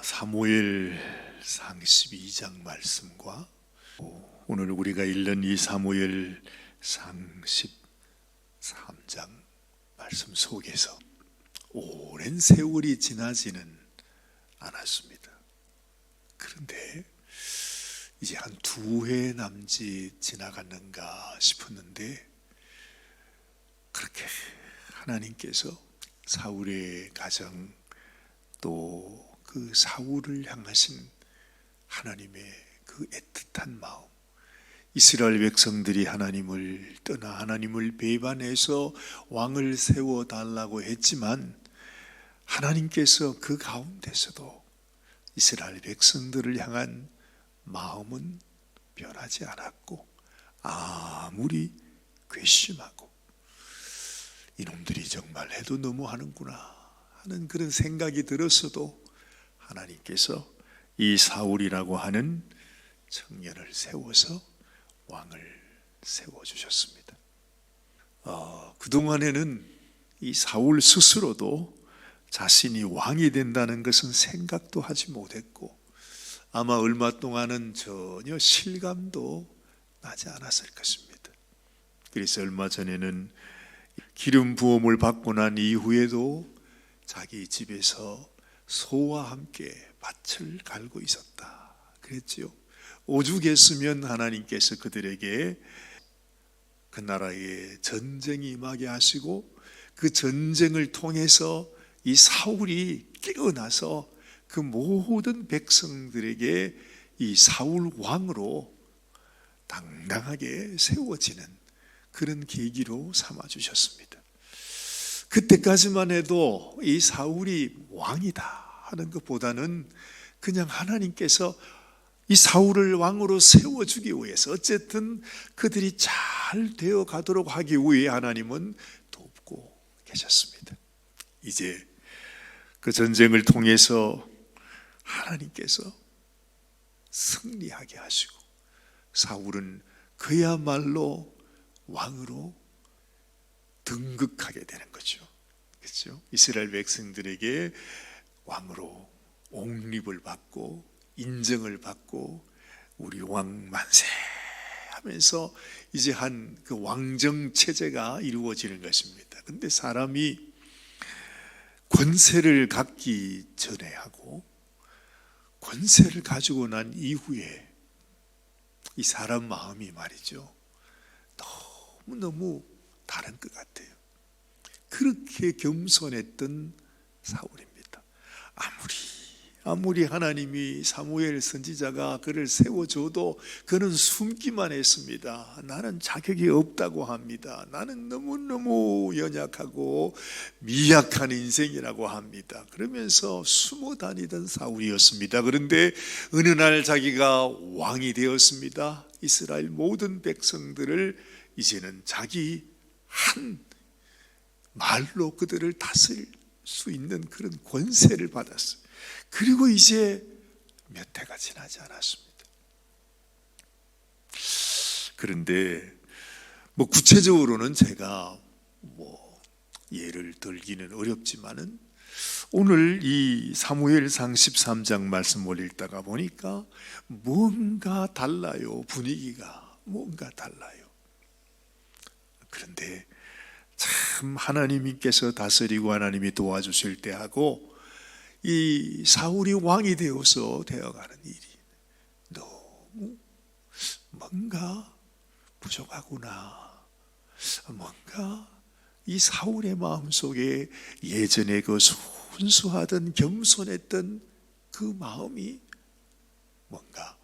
사무엘상 12장 말씀과 오늘 우리가 읽는 이 사무엘상 13장 말씀 속에서 오랜 세월이 지나지는 않았습니다. 그런데 이제 한 2해 남짓 지나갔는가 싶었는데 그렇게 하나님께서 사울의 가정 또 그 사울을 향하신 하나님의 그 애틋한 마음, 이스라엘 백성들이 하나님을 떠나 하나님을 배반해서 왕을 세워달라고 했지만 하나님께서 그 가운데서도 이스라엘 백성들을 향한 마음은 변하지 않았고, 아무리 괘씸하고 이놈들이 정말 해도 너무하는구나 하는 그런 생각이 들었어도 하나님께서 이 사울이라고 하는 청년을 세워서 왕을 세워주셨습니다. 그동안에는 이 사울 스스로도 자신이 왕이 된다는 것은 생각도 하지 못했고 아마 얼마 동안은 전혀 실감도 나지 않았을 것입니다. 그래서 얼마 전에는 기름 부음을 받고 난 이후에도 자기 집에서 소와 함께 밭을 갈고 있었다 그랬지요. 오죽했으면 하나님께서 그들에게 그 나라에 전쟁이 임하게 하시고 그 전쟁을 통해서 이 사울이 깨어나서 그 모든 백성들에게 이 사울 왕으로 당당하게 세워지는 그런 계기로 삼아 주셨습니다. 그때까지만 해도 이 사울이 왕이다 하는 것보다는 그냥 하나님께서 이 사울을 왕으로 세워주기 위해서 어쨌든 그들이 잘 되어 가도록 하기 위해 하나님은 돕고 계셨습니다. 이제 그 전쟁을 통해서 하나님께서 승리하게 하시고 사울은 그야말로 왕으로 등극하게 되는 거죠. 그렇죠? 이스라엘 백성들에게 왕으로 옹립을 받고 인정을 받고 우리 왕 만세 하면서 이제 한 그 왕정 체제가 이루어지는 것입니다. 그런데 사람이 권세를 갖기 전에 하고 권세를 가지고 난 이후에 이 사람 마음이 말이죠, 너무너무 다른 것 같아요. 그렇게 겸손했던 사울입니다. 아무리 하나님이 사무엘 선지자가 그를 세워줘도 그는 숨기만 했습니다. 나는 자격이 없다고 합니다. 나는 너무너무 연약하고 미약한 인생이라고 합니다. 그러면서 숨어 다니던 사울이었습니다. 그런데 어느 날 자기가 왕이 되었습니다. 이스라엘 모든 백성들을 이제는 자기 한 말로 그들을 다스릴 수 있는 그런 권세를 받았어요. 그리고 이제 몇 해가 지나지 않았습니다. 그런데 구체적으로는 제가 예를 들기는 어렵지만은 오늘 이 사무엘상 13장 말씀을 읽다가 보니까 뭔가 달라요. 분위기가 뭔가 달라요. 그런데 참 하나님께서 다스리고 하나님이 도와주실 때하고 이 사울이 왕이 되어가는 일이 너무 뭔가 부족하구나. 뭔가 이 사울의 마음속에 예전에 그 순수하던 겸손했던 그 마음이 뭔가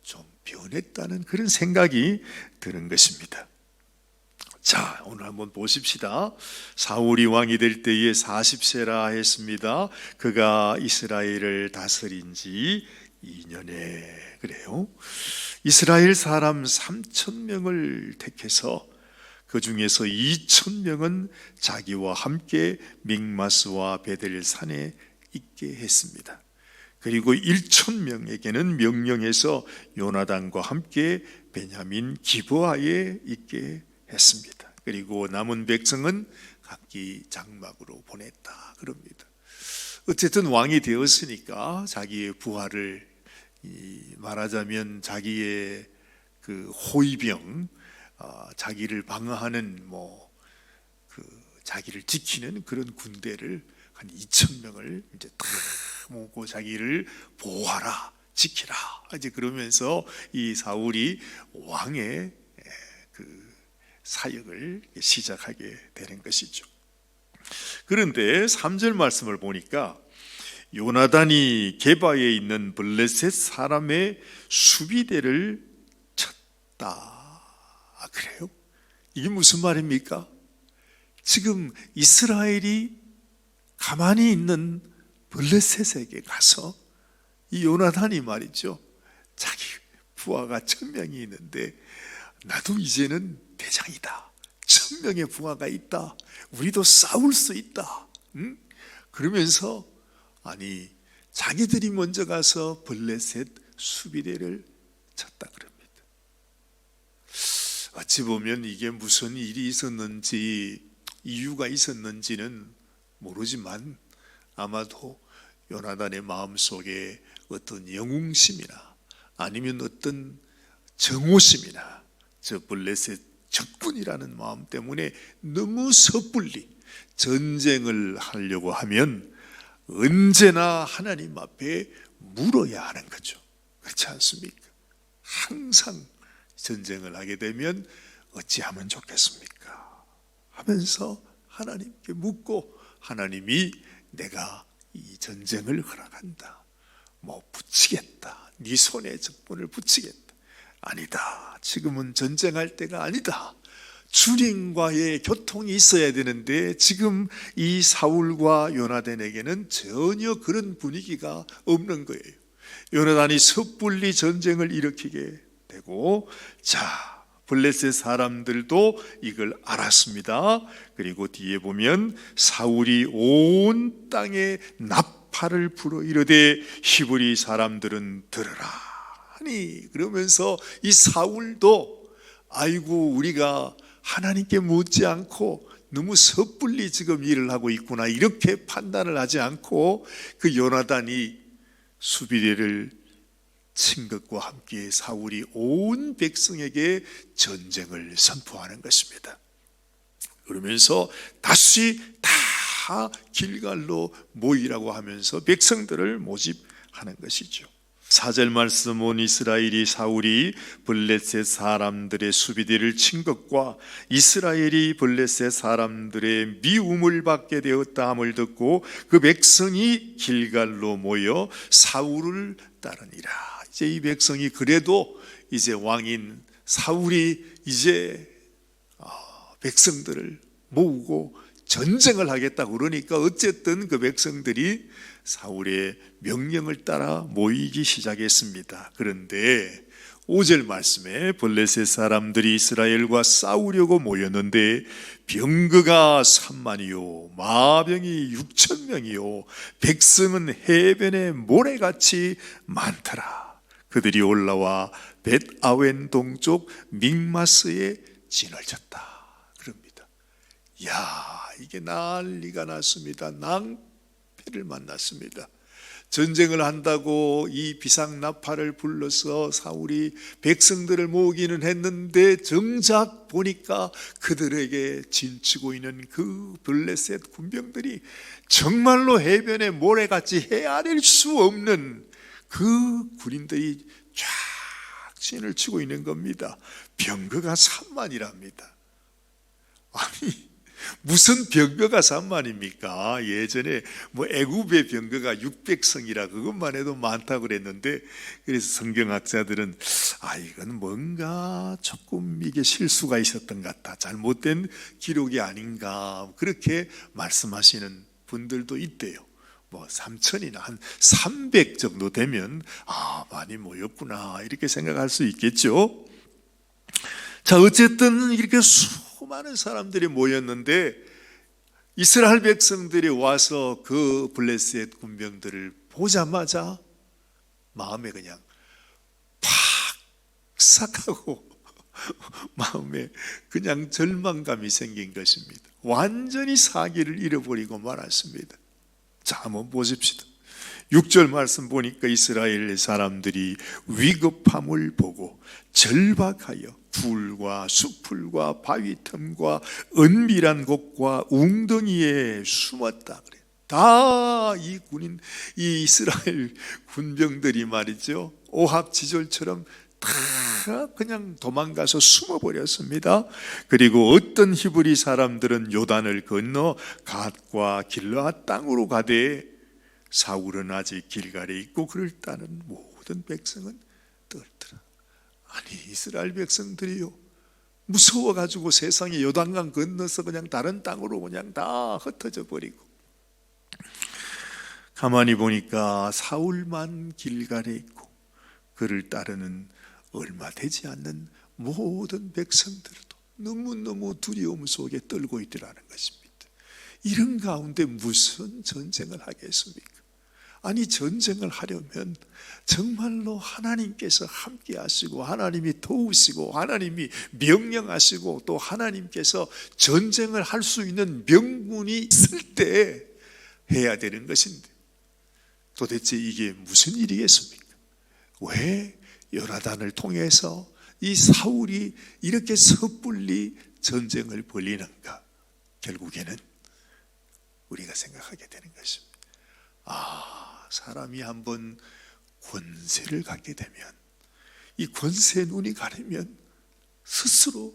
좀 변했다는 그런 생각이 드는 것입니다. 자, 오늘 한번 보십시다. 사울이 왕이 될 때에 40세라 했습니다. 그가 이스라엘을 다스린 지 2년에 그래요. 이스라엘 사람 3,000명을 택해서 그 중에서 2,000명은 자기와 함께 믹마스와 베델산에 있게 했습니다. 그리고 1,000명에게는 명령해서 요나단과 함께 베냐민 기브아에 있게 했습니다. 그리고 남은 백성은 각기 장막으로 보냈다 그럽니다. 어쨌든 왕이 되었으니까 자기의 부하를, 말하자면 자기의 그 호위병, 자기를 방어하는 그 자기를 지키는 그런 군대를 한 2,000명을 이제 다 모으고 자기를 보호하라, 지키라. 이제 그러면서 이 사울이 왕의 그 사역을 시작하게 되는 것이죠. 그런데 3절 말씀을 보니까 요나단이 게바에 있는 블레셋 사람의 수비대를 쳤다. 그래요? 이게 무슨 말입니까? 지금 이스라엘이 가만히 있는 블레셋에게 가서 이 요나단이 말이죠, 자기 부하가 1,000명이 있는데 나도 이제는 대장이다, 1,000명의 부하가 있다, 우리도 싸울 수 있다, 그러면서 아니 자기들이 먼저 가서 블레셋 수비대를 쳤다 그럽니다. 어찌 보면 이게 무슨 일이 있었는지, 이유가 있었는지는 모르지만 아마도 요나단의 마음속에 어떤 영웅심이나 아니면 어떤 정오심이나 저 블레셋 적군이라는 마음 때문에 너무 섣불리 전쟁을 하려고 하면 언제나 하나님 앞에 물어야 하는 거죠. 그렇지 않습니까? 항상 전쟁을 하게 되면 어찌하면 좋겠습니까? 하면서 하나님께 묻고, 하나님이 내가 이 전쟁을 허락한다, 붙이겠다, 네 손에 적군을 붙이겠다. 아니다, 지금은 전쟁할 때가 아니다. 주님과의 교통이 있어야 되는데 지금 이 사울과 요나단에게는 전혀 그런 분위기가 없는 거예요. 요나단이 섣불리 전쟁을 일으키게 되고, 자, 블레셋 사람들도 이걸 알았습니다. 그리고 뒤에 보면 사울이 온 땅에 나팔을 불어 이르되 히브리 사람들은 들으라 하니, 그러면서 이 사울도 아이고 우리가 하나님께 묻지 않고 너무 섣불리 지금 일을 하고 있구나, 이렇게 판단을 하지 않고 그 요나단이 수비대를 친 것과 함께 사울이 온 백성에게 전쟁을 선포하는 것입니다. 그러면서 다시 다 길갈로 모이라고 하면서 백성들을 모집하는 것이죠. 4절 말씀, 온 이스라엘이 사울이 블레셋 사람들의 수비대를 친 것과 이스라엘이 블레셋 사람들의 미움을 받게 되었다 함을 듣고 그 백성이 길갈로 모여 사울을 따르니라. 이제 이 백성이 그래도 이제 왕인 사울이 이제 백성들을 모으고 전쟁을 하겠다고 그러니까 어쨌든 그 백성들이 사울의 명령을 따라 모이기 시작했습니다. 그런데 5절 말씀에 블레셋 사람들이 이스라엘과 싸우려고 모였는데 병거가 3만이요 마병이 6,000명이요 백성은 해변의 모래같이 많더라. 그들이 올라와 벳아웬 동쪽 믹마스에 진을 쳤다 그럽니다. 야, 이게 난리가 났습니다. 낭패를 만났습니다. 전쟁을 한다고 이 비상나팔을 불러서 사울이 백성들을 모으기는 했는데 정작 보니까 그들에게 진치고 있는 그 블레셋 군병들이 정말로 해변에 모래같이 헤아릴 수 없는 그 군인들이 쫙 진을 치고 있는 겁니다. 병거가 3만이랍니다. 아니 무슨 병거가 3만입니까? 예전에 애굽의 병거가 600성이라 그것만 해도 많다고 그랬는데, 그래서 성경학자들은 이건 뭔가 조금 이게 실수가 있었던 것 같다, 잘못된 기록이 아닌가, 그렇게 말씀하시는 분들도 있대요. 3,000이나 한 300 정도 되면 많이 모였구나 이렇게 생각할 수 있겠죠. 자, 어쨌든 이렇게 수많은 사람들이 모였는데 이스라엘 백성들이 와서 그 블레셋 군병들을 보자마자 마음에 그냥 팍삭하고 마음에 그냥 절망감이 생긴 것입니다. 완전히 사기를 잃어버리고 말았습니다. 자, 한번 보십시다. 6절 말씀 보니까 이스라엘 사람들이 위급함을 보고 절박하여 굴과 수풀과 바위 틈과 은밀한 곳과 웅덩이에 숨었다 그래. 다 이 군인, 이 이스라엘 군병들이 말이죠, 오합지졸처럼 다 그냥 도망가서 숨어버렸습니다. 그리고 어떤 히브리 사람들은 요단을 건너 갓과 길르앗 땅으로 가되 사울은 아직 길갈에 있고 그를 따르는 모든 백성은 떨더라. 아니, 이스라엘 백성들이요, 무서워가지고 세상에 요단강 건너서 그냥 다른 땅으로 그냥 다 흩어져 버리고, 가만히 보니까 사울만 길갈에 있고 그를 따르는 얼마 되지 않는 모든 백성들도 너무너무 두려움 속에 떨고 있더라는 것입니다. 이런 가운데 무슨 전쟁을 하겠습니까? 아니, 전쟁을 하려면 정말로 하나님께서 함께 하시고 하나님이 도우시고 하나님이 명령하시고 또 하나님께서 전쟁을 할 수 있는 명분이 있을 때 해야 되는 것인데, 도대체 이게 무슨 일이겠습니까? 왜 요나단을 통해서 이 사울이 이렇게 섣불리 전쟁을 벌이는가? 결국에는 우리가 생각하게 되는 것입니다. 사람이 한번 권세를 갖게 되면, 이 권세에 눈이 가리면 스스로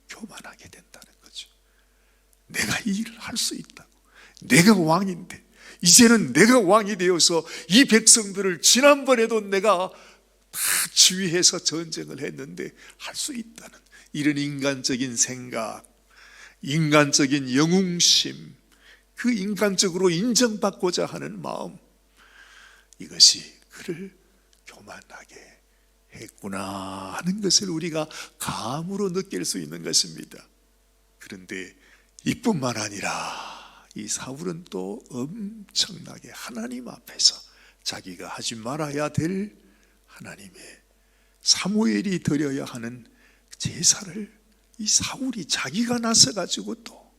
교만하게 된다는 거죠. 내가 이 일을 할 수 있다고, 내가 왕인데 이제는 내가 왕이 되어서 이 백성들을, 지난번에도 내가 다 지휘해서 전쟁을 했는데 할 수 있다는 이런 인간적인 생각, 인간적인 영웅심, 그 인간적으로 인정받고자 하는 마음, 이것이 그를 교만하게 했구나 하는 것을 우리가 감으로 느낄 수 있는 것입니다. 그런데 이뿐만 아니라 이 사울은 또 엄청나게 하나님 앞에서 자기가 하지 말아야 될 하나님의, 사무엘이 드려야 하는 제사를 이 사울이 자기가 나서가지고 또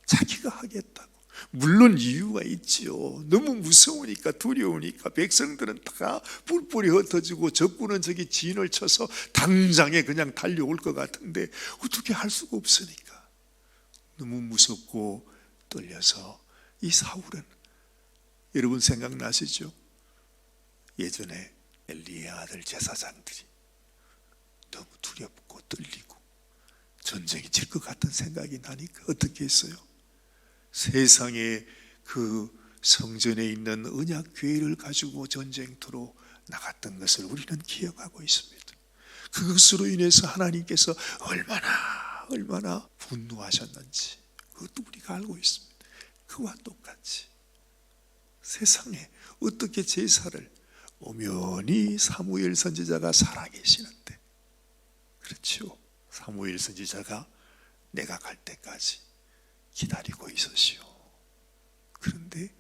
자기가 하겠다고. 물론 이유가 있지요. 너무 무서우니까, 두려우니까 백성들은 다 뿔뿔이 흩어지고 적군은 저기 진을 쳐서 당장에 그냥 달려올 것 같은데 어떻게 할 수가 없으니까 너무 무섭고 떨려서 이 사울은, 여러분 생각나시죠? 예전에 엘리의 아들 제사장들이 너무 두렵고 떨리고 전쟁이 질 것 같은 생각이 나니까 어떻게 했어요? 세상에 그 성전에 있는 언약궤를 가지고 전쟁터로 나갔던 것을 우리는 기억하고 있습니다. 그것으로 인해서 하나님께서 얼마나 분노하셨는지 그것도 우리가 알고 있습니다. 그와 똑같이 세상에 어떻게 제사를 엄연히 사무엘 선지자가 살아계시는데, 그렇죠, 사무엘 선지자가 내가 갈 때까지 기다리고 있으시오. 그런데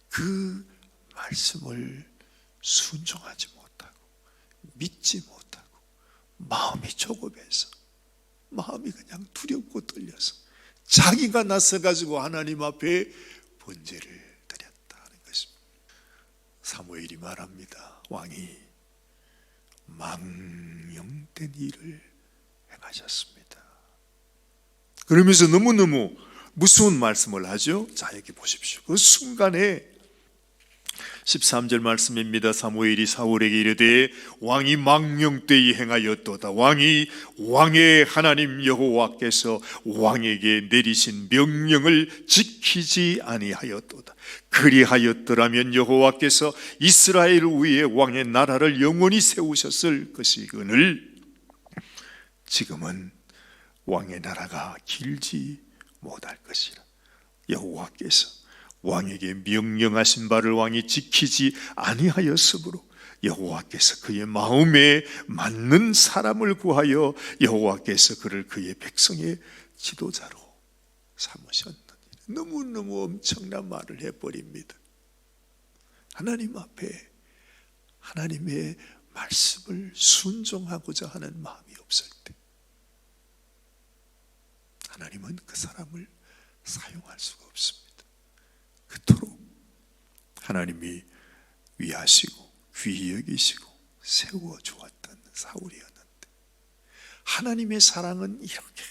그 말씀을 순종하지 못하고 믿지 못하고 마음이 조급해서, 마음이 그냥 두렵고 떨려서 자기가 나서가지고 하나님 앞에 번제를 드렸다는 것입니다. 사무엘이 말합니다. 왕이 망령된 일을 행하셨습니다. 그러면서 너무너무 무서운 말씀을 하죠. 자, 여기 보십시오. 그 순간에 13절 말씀입니다. 사무엘이 사울에게 이르되 왕이 망령되이 행하였도다. 왕의 하나님 여호와께서 왕에게 내리신 명령을 지키지 아니하였도다. 그리하였더라면 여호와께서 이스라엘 위에 왕의 나라를 영원히 세우셨을 것이거늘 지금은 왕의 나라가 길지 못할 것이라. 여호와께서 왕에게 명령하신 바를 왕이 지키지 아니하였으므로 여호와께서 그의 마음에 맞는 사람을 구하여 여호와께서 그를 그의 백성의 지도자로 삼으셨느니라. 너무너무 엄청난 말을 해버립니다. 하나님 앞에 하나님의 말씀을 순종하고자 하는 마음이 없을 때 하나님은 그 사람을 사용할 수가 없습니다. 그토록 하나님이 위하시고 귀히 여기시고 세워주었던 사울이었는데, 하나님의 사랑은 이렇게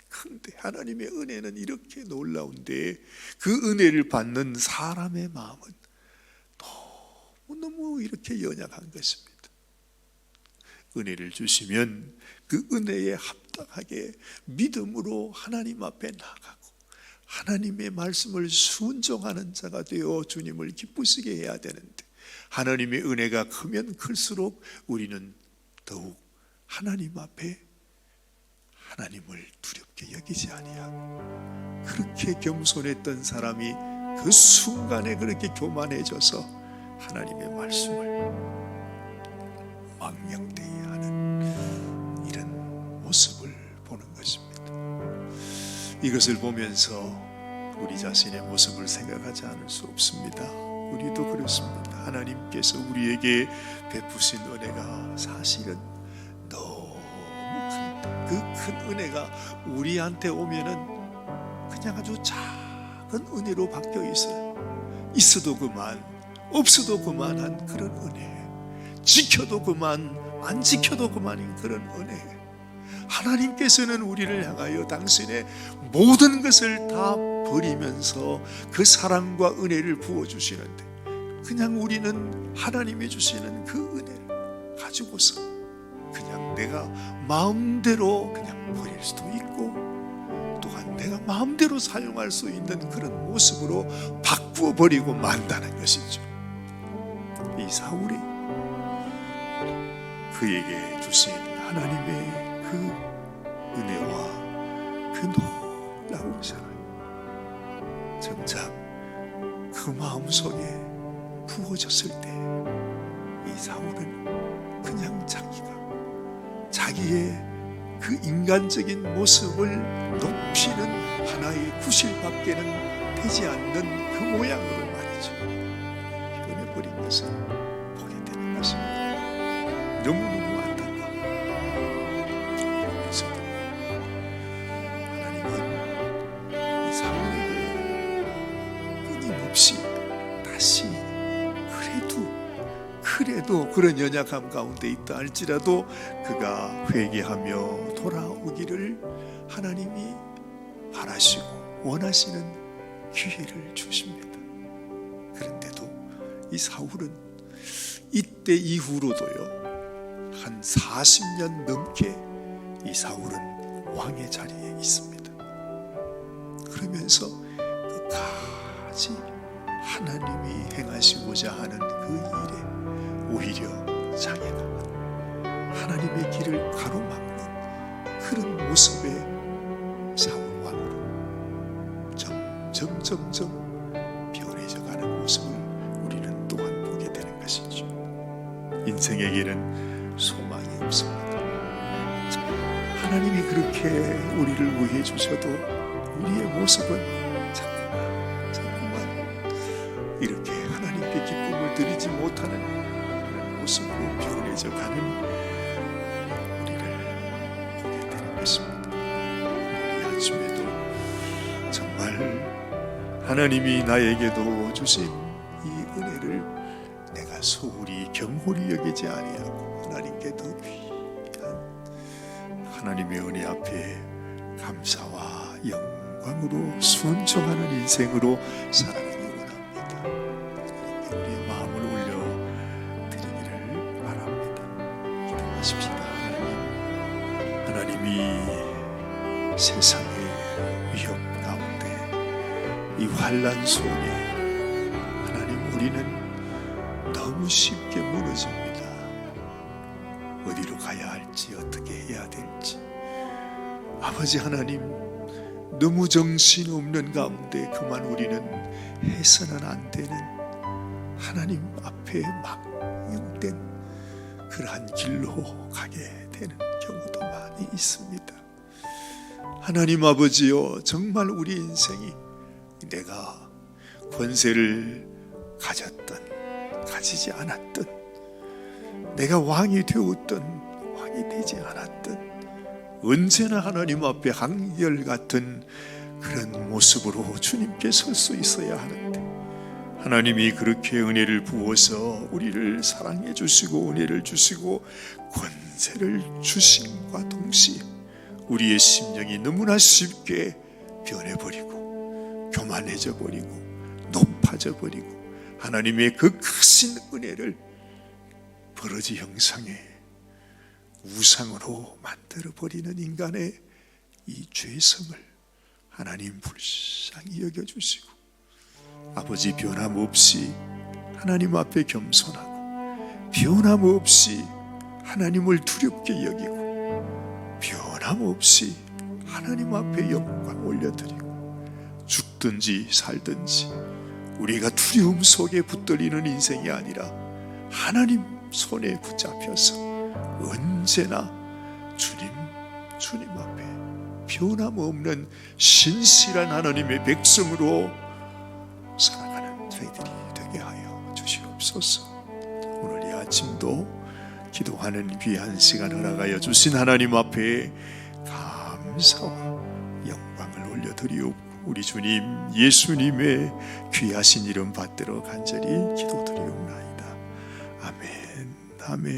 큰데, 하나님의 은혜는 이렇게 놀라운데, 그 은혜를 받는 사람의 마음은 너무너무 이렇게 연약한 것입니다. 은혜를 주시면 그 은혜에 합당하게 믿음으로 하나님 앞에 나가고 하나님의 말씀을 순종하는 자가 되어 주님을 기쁘시게 해야 되는데, 하나님의 은혜가 크면 클수록 우리는 더욱 하나님 앞에 하나님을 두렵게 여기지 아니하고, 그렇게 겸손했던 사람이 그 순간에 그렇게 교만해져서 하나님의 말씀을 망령되이 하는 이런 모습을 보는 것입니다. 이것을 보면서 우리 자신의 모습을 생각하지 않을 수 없습니다. 우리도 그렇습니다. 하나님께서 우리에게 베푸신 은혜가 사실은 너무 큽니다. 그 큰 은혜가 우리한테 오면은 그냥 아주 작은 은혜로 바뀌어 있어요. 있어도 그만, 없어도 그만한 그런 은혜, 지켜도 그만, 안 지켜도 그만인 그런 은혜. 하나님께서는 우리를 향하여 당신의 모든 것을 다 버리면서 그 사랑과 은혜를 부어주시는데, 그냥 우리는 하나님이 주시는 그 은혜를 가지고서 그냥 내가 마음대로 그냥 버릴 수도 있고, 또한 내가 마음대로 사용할 수 있는 그런 모습으로 바꾸어 버리고 만다는 것이죠. 이 사울이 그에게 주신 하나님의 그 은혜와 그 놀라운 사랑, 정작 그 마음속에 부어졌을 때 이 사울은 그냥 자기의 그 인간적인 모습을 높이는 하나의 구실밖에는 되지 않는 그 모양으로 말이죠, 변해버린 것을 보게 되는 것입니다. 너무너무 안타까워요. 그래서 하나님은 이 사울에게 끊임없이 다시 그래도 그런 연약함 가운데 있다 할지라도 그가 회개하며 돌아오기를 하나님이 바라시고 원하시는 기회를 주십니다. 그런데도 이 사울은 이때 이후로도요, 한 40년 넘게 이 사울은 왕의 자리에 있습니다. 그러면서 끝까지 하나님이 행하시고자 하는 그 일에 오히려 장애가, 하나님의 길을 가로막는 그런 모습의 사울 왕으로 점점 변해져가는 모습을 우리는 또한 보게 되는 것이죠. 인생에게는 소망이 없습니다. 하나님이 그렇게 우리를 위해 주셔도 우리의 모습은 자꾸만 이렇게 하나님께 기쁨을 드리지 못하는 모습으로 변해져 가는 우리를 보게 되는 것입니다. 우리 아침에도 정말 하나님이 나에게도 주신 이 은혜를 내가 소홀히 경홀히 여기지 아니하고 하나님께도 귀한 하나님의 은혜 앞에 감사와 영광으로 순종하는 인생으로 살아가기 원합니다. 우리의 마음을 하나님이 세상의 위협 가운데, 이 환난 속에 하나님, 우리는 너무 쉽게 무너집니다. 어디로 가야 할지, 어떻게 해야 될지. 아버지 하나님, 너무 정신없는 가운데 그만 우리는 해서는 안 되는 하나님 앞에 망령된 그러한 길로 가게 되는 경우도 많이 있습니다. 하나님 아버지여, 정말 우리 인생이 내가 권세를 가졌던 가지지 않았던, 내가 왕이 되었던 왕이 되지 않았던, 언제나 하나님 앞에 한결같은 그런 모습으로 주님께 설 수 있어야 하는데, 하나님이 그렇게 은혜를 부어서 우리를 사랑해 주시고 은혜를 주시고 권세를 주심과 동시에 우리의 심령이 너무나 쉽게 변해버리고 교만해져 버리고 높아져 버리고 하나님의 그 크신 은혜를 버러지 형상의 우상으로 만들어버리는 인간의 이 죄성을 하나님 불쌍히 여겨주시고 아버지 변함없이 하나님 앞에 겸손하고 변함없이 하나님을 두렵게 여기고 변함없이 하나님 앞에 영광 올려드리고 죽든지 살든지 우리가 두려움 속에 붙들리는 인생이 아니라 하나님 손에 붙잡혀서 언제나 주님 앞에 변함없는 신실한 하나님의 백성으로 살아가는 저희들이 되게 하여 주시옵소서. 오늘 이 아침도 기도하는 귀한 시간 허락하여 주신 하나님 앞에 감사와 영광을 올려드리옵고 우리 주님 예수님의 귀하신 이름 받들어 간절히 기도드리옵나이다. 아멘. 아멘.